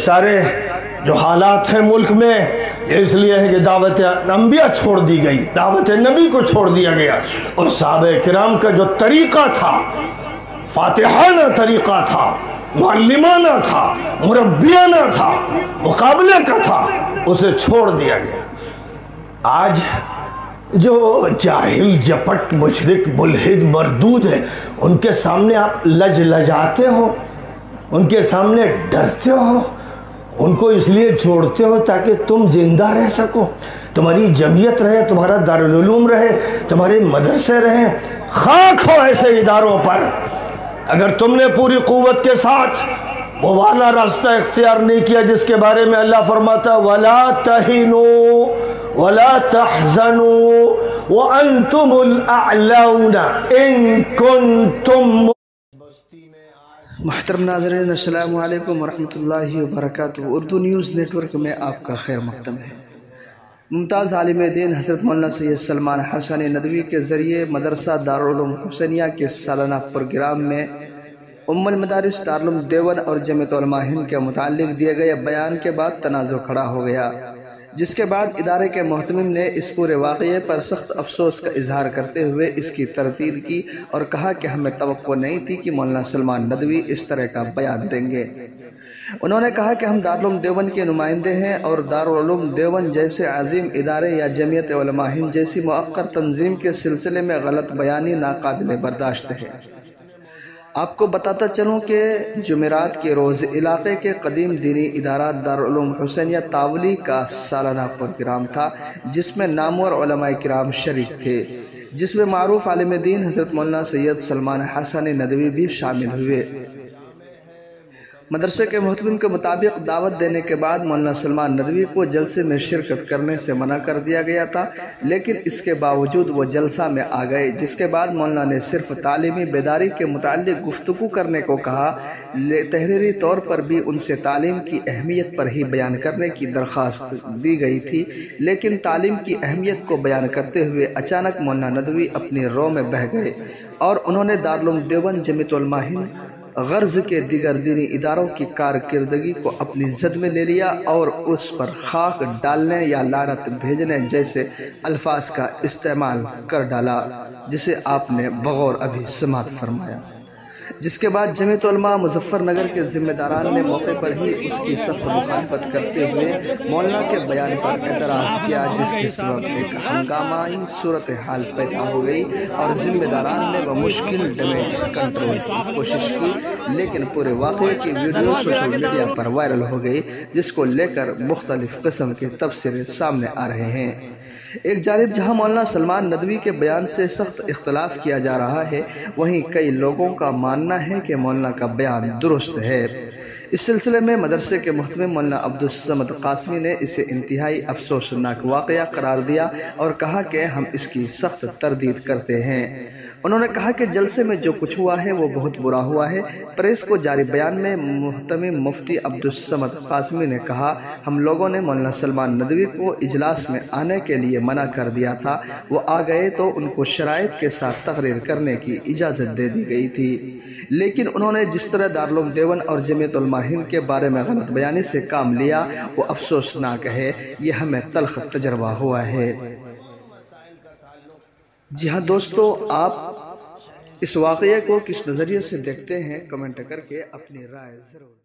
सारे जो हालात हैं मुल्क में, ये इसलिए है कि दावत अंबिया छोड़ दी गई, दावत नबी को छोड़ दिया गया। और सहाबे किराम का जो तरीक़ा था, फातिहाना तरीक़ा था, मुअल्लिमाना था, मुरब्बियाना था, मुकाबले का था, उसे छोड़ दिया गया। आज जो जाहिल जपट मुशरिक मुल्हिद मरदूद है, उनके सामने आप लजाते हो, उनके सामने डरते हो, उनको इसलिए छोड़ते हो ताकि तुम जिंदा रह सको, तुम्हारी जमीयत रहे, तुम्हारा दारुल उलूम रहे, तुम्हारे मदरसे रहे। खाक हो ऐसे इदारों पर। अगर तुमने पूरी कुव्वत के साथ वो वाला रास्ता इख्तियार नहीं किया जिसके बारे में अल्लाह फरमाता वला तहिनु वला तहज़नु व अंतुमुल अअलौना इन कुंतुम। मुहतरम नाज़रीन, अस्सलामु अलैकुम वरहमतुल्लाहि वबरकातुहू। उर्दू न्यूज़ नेटवर्क में आपका खैर मक़दम है। मुमताज़ आलिम दीन हज़रत मौलाना सैयद सलमान हसनी नदवी के ज़रिए मदरसा दारुल उलूम हुसैनिया के सालाना प्रोग्राम में उम्मुल मदारिस दारुल उलूम देवबंद और जमीयत उलमा हिंद के मुताल्लिक़ दिए गए बयान के बाद तनाज़ुर खड़ा हो गया, जिसके बाद इदारे के मोहतमिम ने इस पूरे वाक़ये पर सख्त अफसोस का इजहार करते हुए इसकी तरदीद की और कहा कि हमें तवक्को नहीं थी कि मौलाना सलमान नदवी इस तरह का बयान देंगे। उन्होंने कहा कि हम दारुल उलूम देवबंद के नुमाइंदे हैं और दारुल उलूम देवबंद जैसे अजीम इदारे या जमीयत उलमा हिंद जैसी मुअक्कर तंजीम के सिलसिले में गलत बयानी नाकाबिल बर्दाश्त है। आपको बताता चलूँ कि जुमेरात के रोज़ इलाक़े के कदीम दीनी इदारा दारुल उलूम हुसैनिया तावली का सालाना प्रोग्राम था, जिसमें नामवर उलमाए किराम शरीक थे, जिसमें मारूफ आलिम दीन हज़रत मौलाना सैयद सलमान हसनी नदवी भी शामिल हुए। मदरसे के मोहतमिम के मुताबिक दावत देने के बाद मौलाना सलमान नदवी को जलसे में शिरकत करने से मना कर दिया गया था, लेकिन इसके बावजूद वो जलसा में आ गए, जिसके बाद मौलाना ने सिर्फ तालीमी बेदारी के मुताल्लिक़ गुफ्तगू करने को कहा। तहरीरी तौर पर भी उनसे तालीम की अहमियत पर ही बयान करने की दरख्वास्त दी गई थी, लेकिन तालीम की अहमियत को बयान करते हुए अचानक मौलाना नदवी अपनी रो में बह गए और उन्होंने दारुल उलूम देवबंद जमीयत उलमा हिंद गर्ज के दिगर दीनी इदारों की कारकिर्दगी को अपनी जद में ले लिया और उस पर खाक डालने या लानत भेजने जैसे अल्फाज का इस्तेमाल कर डाला, जिसे आपने बगौर अभी समात फरमाया। जिसके बाद जमीयत उलमा मुजफ्फरनगर के ज़िम्मेदारान ने मौके पर ही उसकी सख्त मुखालफत करते हुए मौलाना के बयान पर एतराज़ किया, जिसके सबब एक हंगामाई सूरत हाल पैदा हो गई और ज़िम्मेदारान ने बमुश्किल डैमेज कंट्रोल की कोशिश की, लेकिन पूरे वाक़ये की वीडियो सोशल मीडिया पर वायरल हो गई, जिसको लेकर मुख्तलिफ़ किस्म के तबसरे सामने आ रहे हैं। एक जानिब जहां मौलाना सलमान नदवी के बयान से सख्त इख्तलाफ किया जा रहा है, वहीं कई लोगों का मानना है कि मौलाना का बयान दुरुस्त है। इस सिलसिले में मदरसे के मुहतमिम मौलाना अब्दुल समद कासमी ने इसे इंतहाई अफसोसनाक वाक़या करार दिया और कहा कि हम इसकी सख्त तरदीद करते हैं। उन्होंने कहा कि जलसे में जो कुछ हुआ है वो बहुत बुरा हुआ है। प्रेस को जारी बयान में मुहतमिम मुफ्ती अब्दुल समद कासमी ने कहा, हम लोगों ने मौलाना सलमान नदवी को इजलास में आने के लिए मना कर दिया था, वो आ गए तो उनको शराइत के साथ तकरीर करने की इजाज़त दे दी गई थी, लेकिन उन्होंने जिस तरह दारुल उलूम देवबंद और जमीयत उलमा हिंद के बारे में गलत बयानी से काम लिया वो अफसोसनाक है। ये हमें तल्ख तजर्बा हुआ है। जी हाँ दोस्तों, आप इस वाक़ये को किस नज़रिए से देखते हैं, कमेंट करके अपनी राय ज़रूर